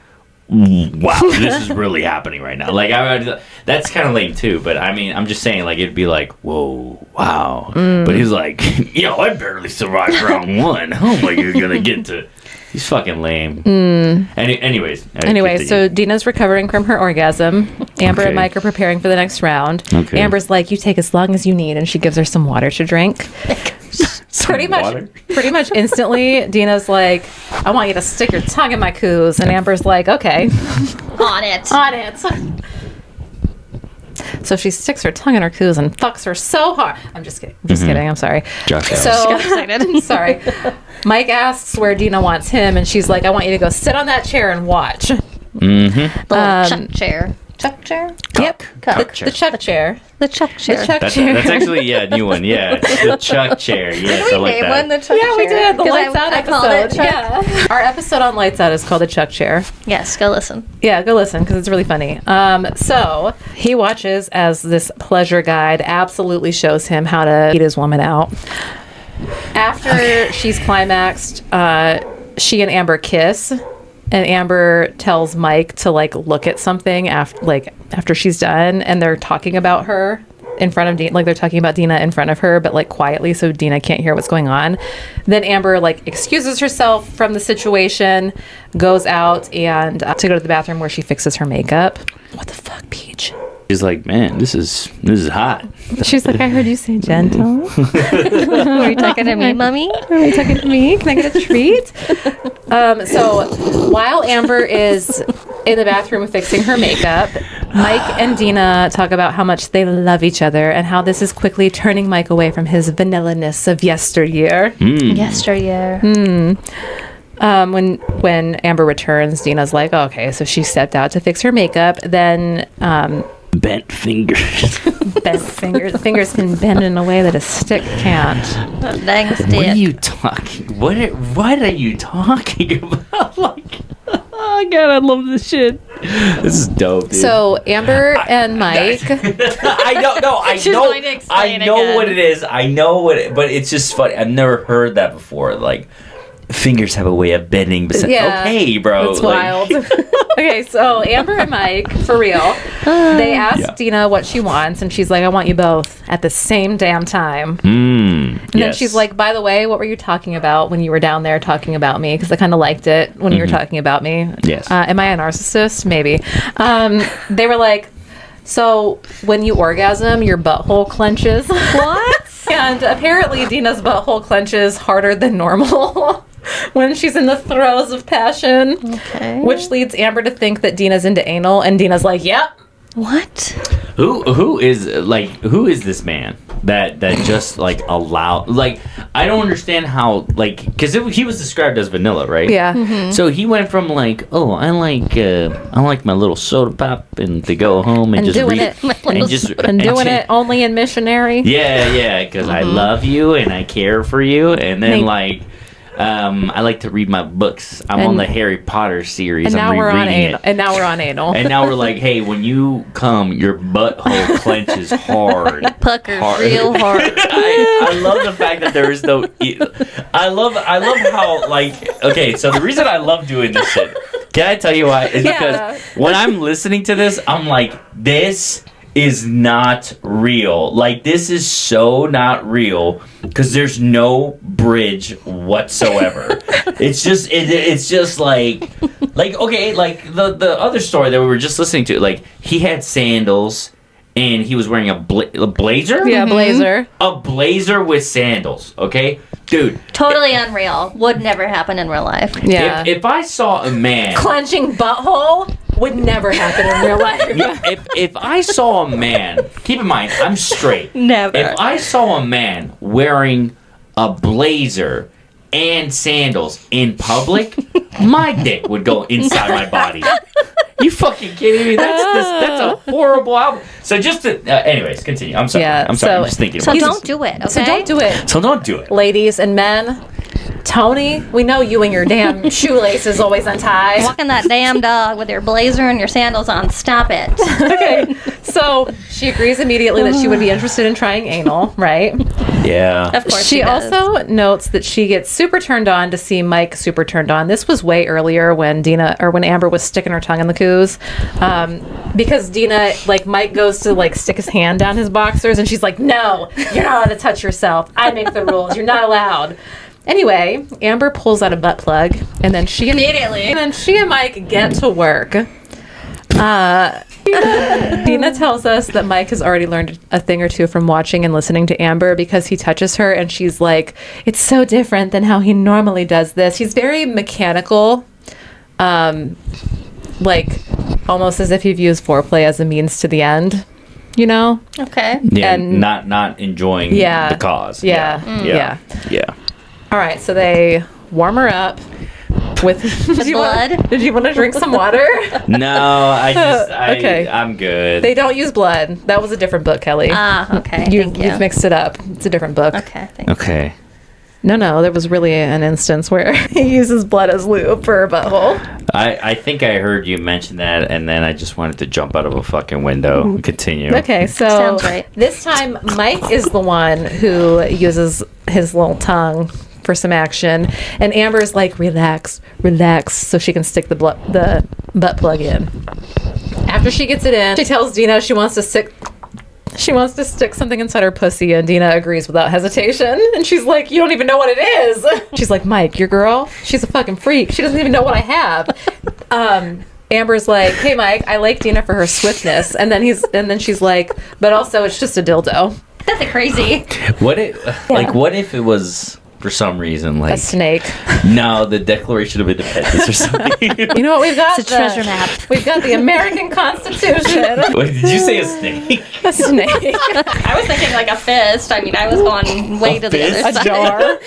wow, this is really happening right now. Like, that's kind of lame too. But I mean, I'm just saying, like, it'd be like, whoa, wow. But he's like, yo, I barely survived round one. How am I gonna get to? He's fucking lame. Anyways, so Dina's recovering from her orgasm. Amber and Mike are preparing for the next round. Okay. Amber's like, you take as long as you need, and she gives her some water to drink. Pretty much instantly, Dina's like, I want you to stick your tongue in my coos. And Amber's like, okay. On it. So she sticks her tongue in her coos and fucks her so hard. I'm just kidding. I'm sorry. Sorry. Mike asks where Dina wants him, and she's like, I want you to go sit on that chair and watch. The chuck chair. Chuck chair? Yep. The chuck chair. The chuck chair. That's actually a new one. Yeah, the chuck chair. Yes, I like that. One, the chuck chair? Yeah, we did. The Lights Out I called it episode. Yeah. Our episode on Lights Out is called the chuck chair. Yes, go listen. Yeah, go listen because it's really funny. So he watches as this pleasure guide absolutely shows him how to eat his woman out. After she's climaxed, she and Amber kiss. And Amber tells Mike to like look at something after she's done, and they're talking about her in front of Dina, like they're talking about Dina in front of her, but like quietly, so Dina can't hear what's going on. Then Amber like excuses herself from the situation, goes out and to go to the bathroom where she fixes her makeup. What the fuck, Peach? He's like, man, this is hot. She's like, I heard you say gentle. Are you talking to me, mommy? Are you talking to me? Can I get a treat? So while Amber is in the bathroom fixing her makeup, Mike and Dina talk about how much they love each other and how this is quickly turning Mike away from his vanilla-ness of yesteryear. Yesteryear. When Amber returns, Dina's like, oh, okay, so she stepped out to fix her makeup. Then bent fingers. Bent fingers. The fingers can bend in a way that a stick can't. Dang stick. What are you talking? What are you talking about? Like, oh god, I love this shit. This is dope, dude. So Amber and Mike. I don't know. I know what it is. I know what, but it's just funny. I've never heard that before. Like, fingers have a way of bending. Yeah, okay, bro. It's wild. Okay, so Amber and Mike, for real, they ask Dina what she wants, and she's like, I want you both at the same damn time. And then she's like, by the way, what were you talking about when you were down there talking about me? Because I kind of liked it when you were talking about me. Yes. Am I a narcissist? Maybe. They were like, so when you orgasm, your butthole clenches. What? And apparently Dina's butthole clenches harder than normal. When she's in the throes of passion. Okay. Which leads Amber to think that Dina's into anal, and Dina's like, yep. What? Who is this man that just like I don't understand how, like, because he was described as vanilla, right? Yeah. Mm-hmm. So he went from like, oh, I like my little soda pop and to go home and just read and doing it only in missionary. Yeah, because I love you and I care for you, and then I like to read my books. I'm on the Harry Potter series. And now we're on anal. And now we're on anal. And now we're like, hey, when you come, your butthole clenches hard. Puckers real hard. I love the fact that there is no. I love how, like, okay, so the reason I love doing this shit, can I tell you why? Is because when I'm listening to this, I'm like, this is not real. Like, this is so not real because there's no bridge whatsoever. It's just like okay, like the other story that we were just listening to, like, he had sandals and he was wearing a blazer. Yeah, blazer. A blazer with sandals. Okay, dude. Totally unreal. Would never happen in real life. Yeah. If I saw a man clenching butthole would never happen in real life. If I saw a man, keep in mind, I'm straight. Never. If I saw a man wearing a blazer and sandals in public, my dick would go inside my body. You fucking kidding me? That's a horrible album. So just to, anyways, continue. I'm sorry. Yeah, I'm just thinking. So don't do it. Okay? So don't do it. So don't do it, ladies and men. Tony, we know you and your damn shoelaces always untied. Walking that damn dog with your blazer and your sandals on. Stop it. Okay. So she agrees immediately that she would be interested in trying anal, right? Yeah. Of course She does. also notes that she gets super turned on to see Mike super turned on. This was way earlier when Amber was sticking her tongue in the coos. Because Dina, like, Mike goes to, like, stick his hand down his boxers, and she's like, no, you're not allowed to touch yourself. I make the rules. You're not allowed. Anyway, Amber pulls out a butt plug, and then she and Mike get to work. Dina tells us that Mike has already learned a thing or two from watching and listening to Amber because he touches her, and she's like, it's so different than how he normally does this. He's very mechanical, like almost as if you've used foreplay as a means to the end, you know? Okay. Yeah, And- not enjoying the cause. Yeah. Yeah. All right, so they warm her up with blood? Did you want to drink some water? No, Okay. I'm good. They don't use blood. That was a different book, Kelly. Okay. Thank you. You've mixed it up. It's a different book. Okay. Thank you. Okay. No, there was really an instance where he uses blood as lube for a butthole. I think I heard you mention that, and then I just wanted to jump out of a fucking window and continue. Okay, so Sounds right. this time Mike is the one who uses his little tongue for some action, and Amber's like, relax, so she can stick the butt plug in. After she gets it in, she tells Dina she wants to stick something inside her pussy, and Dina agrees without hesitation. And she's like, you don't even know what it is. She's like, Mike, your girl, she's a fucking freak. She doesn't even know what I have. Amber's like, hey, Mike, I like Dina for her swiftness. And then she's like, but also it's just a dildo. That's crazy. What if it was for some reason like A snake. No, the Declaration of Independence or something. You know what we've got? It's a treasure map. We've got the American Constitution. Wait, did you say a snake? A snake. I was thinking like a fist. I mean, I was going way to the fist? other A side. jar.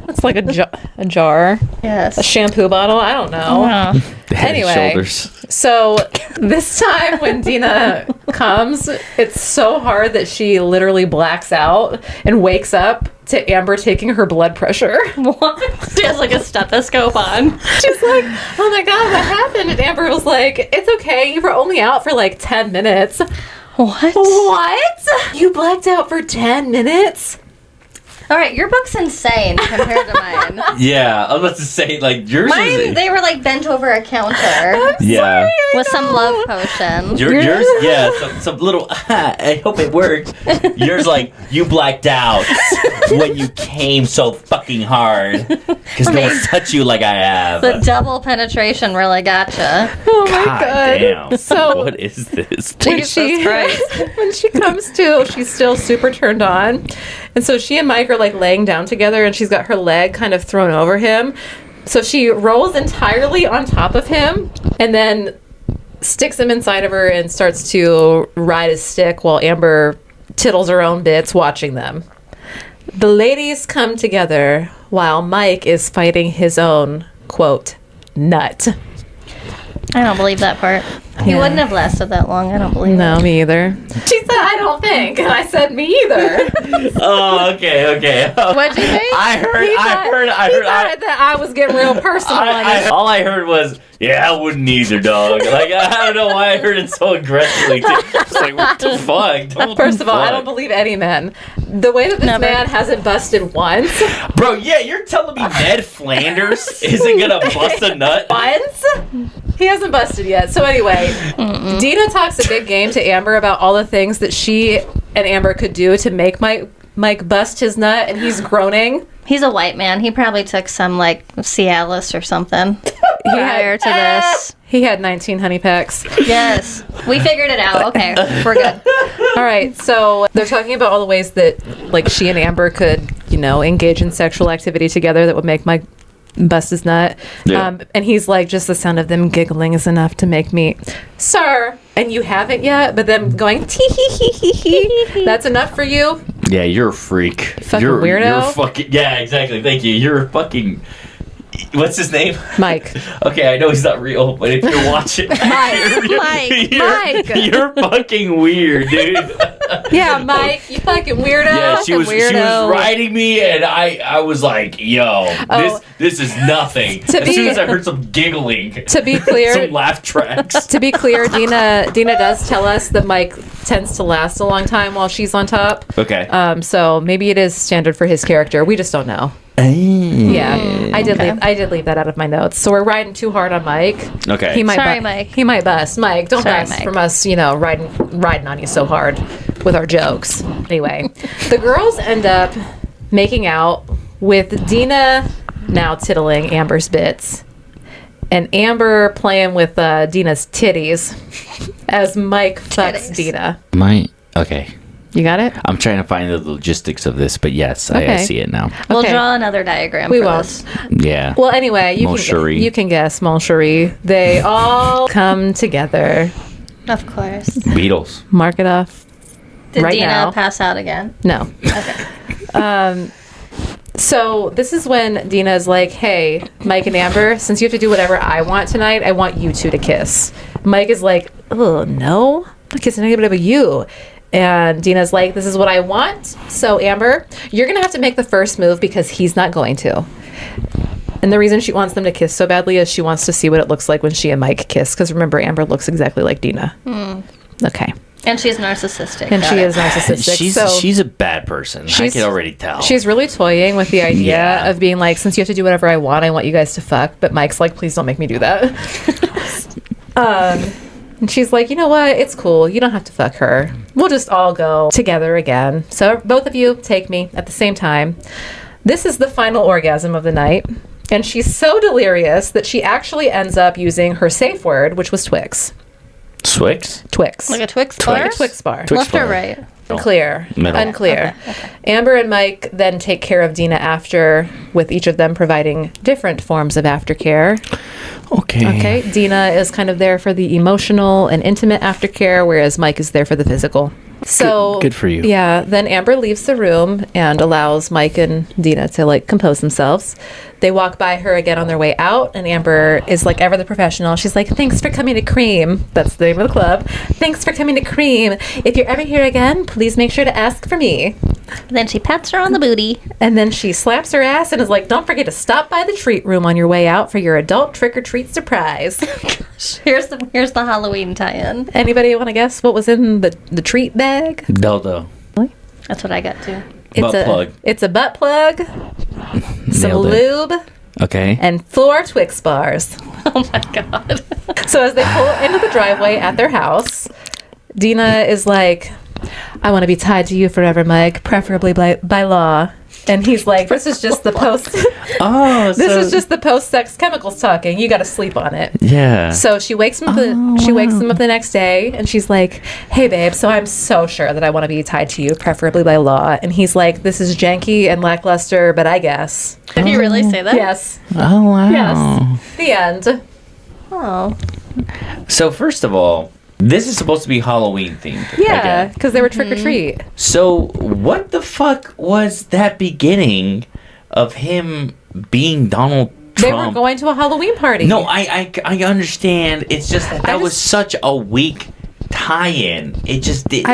It's like a jar. Yes. A shampoo bottle. I don't know. The head and Anyway. shoulders. So this time when Dina comes, it's so hard that she literally blacks out and wakes up to Amber taking her blood pressure. What? She has like a stethoscope on. She's like, oh my God, what happened? And Amber was like, it's okay. You were only out for like 10 minutes. What? What? You blacked out for 10 minutes? All right, your book's insane compared to mine. Yeah, I was about to say like yours Mine, is they were like bent over a counter yeah. with some love potion. Yours, yeah, some little. I hope it worked. Yours, like you blacked out when you came so fucking hard because no one touched you like I have. The double penetration really gotcha. Oh my God God. damn! So what is this? when Jesus Christ. when she comes to, she's still super turned on. And so she and Mike are like laying down together, and she's got her leg kind of thrown over him. So she rolls entirely on top of him and then sticks him inside of her and starts to ride his stick while Amber tittles her own bits watching them. The ladies come together while Mike is fighting his own, quote, nut. I don't believe that part. He Yeah. wouldn't have lasted that long. I don't believe No, me either. She said, I don't think. And I said, me either. Oh, okay. What'd you think? I heard He thought that I was getting real personal on it. all I heard was, yeah, I wouldn't either, dog. Like, I don't know why I heard it so aggressively. Too. I was like, what the fuck? What First the of all, I fuck? don't believe any men. The way that this Never. man hasn't busted once. Bro, yeah, you're telling me Ned Flanders isn't gonna bust a nut? Once? He hasn't busted yet. So anyway, Dina talks a big game to Amber about all the things that she and Amber could do to make Mike bust his nut, and he's groaning. He's a white man. He probably took some like Cialis or something prior to this. He had 19 honey packs. Yes, we figured it out. Okay, we're good. All right, so they're talking about all the ways that like she and Amber could, engage in sexual activity together that would make Mike bust his nut. Yeah. And he's like, just the sound of them giggling is enough to make me, sir, and you haven't yet, but them going tee hee hee hee hee, that's enough for you? Yeah, you're a freak. Fucking you're weirdo. You're fucking, yeah, exactly. Thank you. You're fucking. What's his name? Mike. Okay, I know he's not real, but if you're watching, Mike. you're fucking weird, dude. Yeah, Mike, you fucking weirdo. Yeah, she was weirdo. riding me, and I was like, yo, this is nothing. As soon as I heard some giggling, To be clear, some laugh tracks. To be clear, Dina does tell us that Mike tends to last a long time while she's on top. Okay. So maybe it is standard for his character. We just don't know. Yeah, I did leave that out of my notes. So we're riding too hard on Mike. Okay. Sorry, Mike. He might bust. Mike, don't Sorry, bust Mike. from us. Riding on you so hard with our jokes. Anyway, the girls end up making out with Dina now tittling Amber's bits, and Amber playing with Dina's titties as Mike fucks Dina. Okay. You got it? I'm trying to find the logistics of this, but yes, I Okay. see it now. We'll Okay. draw another diagram We for won't. this. Yeah. Well, anyway, Mon chéri. you can guess, mon chéri. They all come together. Of course. Beatles. Mark it off. Did Right Dina now. pass out again? No. Okay. So this is when Dina's like, hey, Mike and Amber, since you have to do whatever I want tonight, I want you two to kiss. Mike is like, oh, no, I'm not kissing anybody but you. And Dina's like, this is what I want. So Amber, you're going to have to make the first move because he's not going to. And the reason she wants them to kiss so badly is she wants to see what it looks like when she and Mike kiss. Because remember, Amber looks exactly like Dina. Okay. And she's narcissistic. And Got she it. is narcissistic. She's a bad person. I can already tell. She's really toying with the idea Yeah. of being like, since you have to do whatever I want you guys to fuck. But Mike's like, please don't make me do that. And she's like, you know what? It's cool. You don't have to fuck her. We'll just all go together again. So both of you take me at the same time. This is the final orgasm of the night. And she's so delirious that she actually ends up using her safe word, which was Twix. Twix? Twix. Like a Twix Twix. bar? Like a Twix bar. Twix Left or bar. right? Unclear. Middle. Unclear. Okay. Amber and Mike then take care of Dina after, with each of them providing different forms of aftercare. Okay. Okay. Dina is kind of there for the emotional and intimate aftercare, whereas Mike is there for the physical. So Good for you. Yeah. Then Amber leaves the room and allows Mike and Dina to like compose themselves. They walk by her again on their way out, and Amber is like ever the professional. She's like, "Thanks for coming to Cream." That's the name of the club. "Thanks for coming to Cream. If you're ever here again, please make sure to ask for me." Then she pats her on the booty. And then she slaps her ass and is like, "Don't forget to stop by the treat room on your way out for your adult trick or treat surprise." Here's the Halloween tie-in. Anybody want to guess what was in the treat bag? Dildo. That's what I got too. Butt plug. It's a butt plug, some Nailed it. lube, Okay. and 4 Twix bars. Oh my god. So as they pull into the driveway at their house, Dina is like, "I want to be tied to you forever, Mike, preferably by law." And he's like, "This is just the post. Oh, This is just the post-sex chemicals talking. You got to sleep on it." Yeah. So she wakes him up. She wakes him up the next day, and she's like, "Hey, babe. So I'm so sure that I want to be tied to you, preferably by law." And he's like, "This is janky and lackluster, but I guess." Did he really say that? Yes. Oh, wow. Yes. The end. Oh. So, first of all, this is supposed to be Halloween themed. Yeah, again. because they were trick or treat. So, what the fuck was that beginning of him being Donald Trump? They were going to a Halloween party. No, I understand. It's just that was such a weak tie-in. It just did.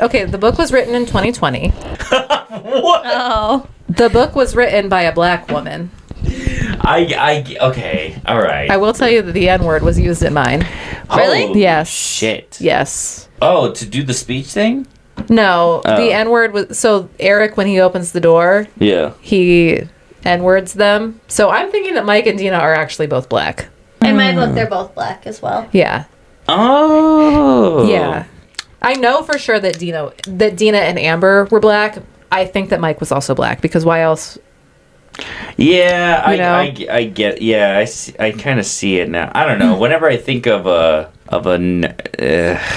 Okay, the book was written in 2020. What? Oh. The book was written by a black woman. Okay, all right. I will tell you that the N word was used in mine. Really? Holy Yes. Shit. Yes. Oh, to do the speech thing? No, Oh. the N word was. So Eric, when he opens the door, Yeah. he N words them. So I'm thinking that Mike and Dina are actually both black. In my book, they're both black as well. Yeah. Oh. Yeah. I know for sure that Dina and Amber were black. I think that Mike was also black because why else? Yeah, You know? I get. Yeah, I kind of see it now. I don't know. Whenever I think of I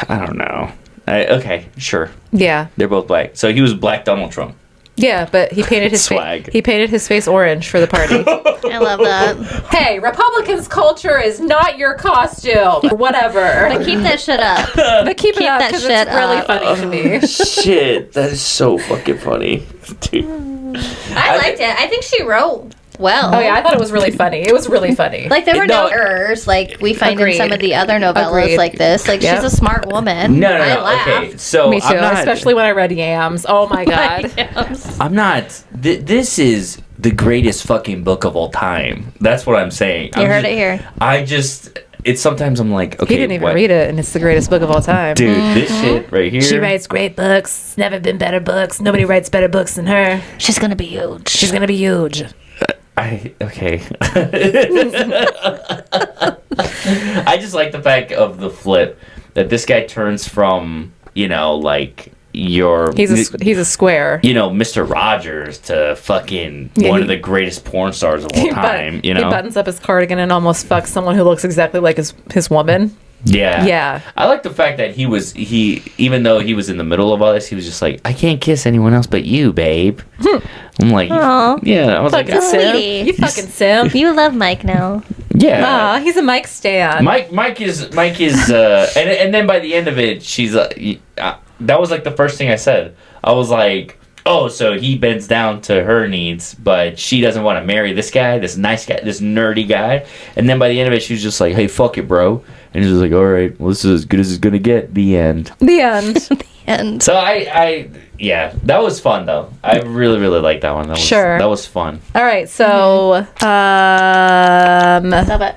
don't know. Okay, sure. Yeah. They're both black. So he was Black Donald Trump. Yeah, but he painted his Swag. He painted his face orange for the party. I love that. Hey, Republicans' culture is not your costume. Or whatever. But keep that shit up. But keep it keep up that because shit it's really up. funny to me. Shit, that is so fucking funny. Dude. I liked it. I think she wrote well. Oh yeah, I thought it was really funny. It was really funny. Like there were no No. errors like we find Agreed. in some of the other novellas Agreed. like this. Like Yep. she's a smart woman. No, I laughed. okay. So Me too, I'm not, especially when I read Yams. Oh my god. I'm not. This is the greatest fucking book of all time. That's what I'm saying. You heard it here. I just. It's sometimes I'm like, okay, He didn't even what? read it, and it's the greatest book of all time. Dude, this shit right here. She writes great books. Never been better books. Nobody writes better books than her. She's gonna be huge. She's gonna be huge. Okay. I just like the fact of the flip that this guy turns from, like He's a square. Mr. Rogers to fucking Yeah, one of the greatest porn stars of all time. He buttons up his cardigan and almost fucks someone who looks exactly like his woman. Yeah. Yeah. I like the fact that even though he was in the middle of all this, he was just like, I can't kiss anyone else but you, babe. I'm like, Aw. yeah. I was like, Fucking simp. sweetie. You fucking simp. You love Mike now. yeah. Aw, he's a Mike stan. Mike is and then by the end of it, she's that was like the first thing I said. I was like, oh, so he bends down to her needs, but she doesn't want to marry this guy, this nice guy, this nerdy guy. And then by the end of it, she was just like, hey, fuck it, bro. And he's just like, all right, well, this is as good as it's gonna get. The end. The end. And So yeah, that was fun though. I really, really liked that one. That was fun. All right, so love it.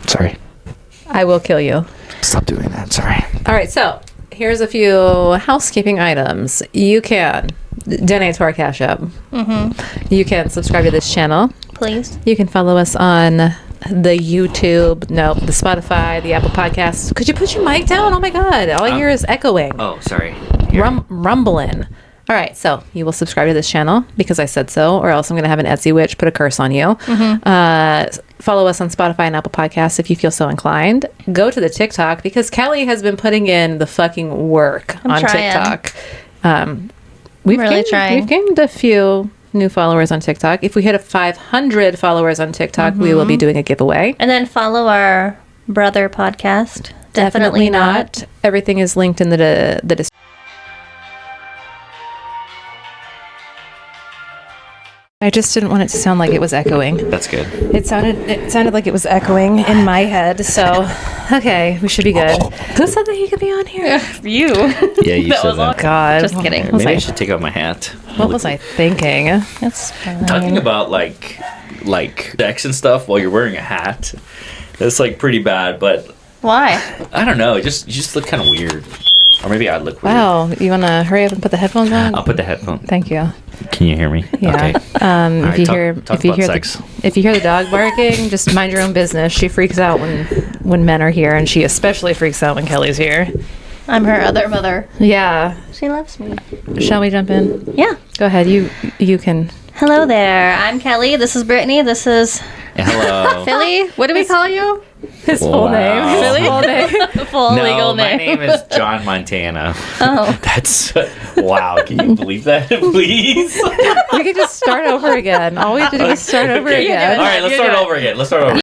Sorry. I will kill you. Stop doing that. Sorry. All right, so here's a few housekeeping items. You can donate to our Cash App. Mm-hmm. You can subscribe to this channel. Please. You can follow us on the YouTube, the Spotify, the Apple Podcasts. Could you put your mic down? Oh my God, all I hear is echoing. Oh, sorry. Rumbling. All right, so you will subscribe to this channel because I said so, or else I'm going to have an Etsy witch put a curse on you. Follow us on Spotify and Apple Podcasts if you feel so inclined. Go to the TikTok because Kelly has been putting in the fucking work on trying. TikTok. We've really trying. We've gained a few new followers on TikTok. If we hit 500 followers on TikTok, we will be doing a giveaway. And then follow our brother podcast. Definitely not. Everything is linked in the description. I just didn't want it to sound like it was echoing. That's good. It sounded like it was echoing in my head. So, okay, we should be good. Who said that he could be on here? You. Yeah, you said that. God, Just kidding. What was Maybe I I, should take off my hat. what was I thinking? That's fine. Talking about like sex and stuff while you're wearing a hat. That's like pretty bad, but Why? I don't know. You just look kind of weird. Or maybe I look weird. Wow, you want to hurry up and put the headphones on? I'll put the headphone. Thank you. Can you hear me? Yeah. Okay. If you hear talk about sex. if you hear the dog barking, just mind your own business. She freaks out when men are here, and she especially freaks out when Kelly's here. I'm her other mother. Yeah. She loves me. Shall we jump in? Yeah. Go ahead. You can. Hello there. I'm Kelly. This is Brittany. This is Hello. Philly. What do we call you? His full Wow. name. His Really? full name. Full No, legal my name. name is John Montana. Oh. That's wow. Can you believe that? Please. We could just start over again. All we have to do is start over Okay. again. All right, let's start over again.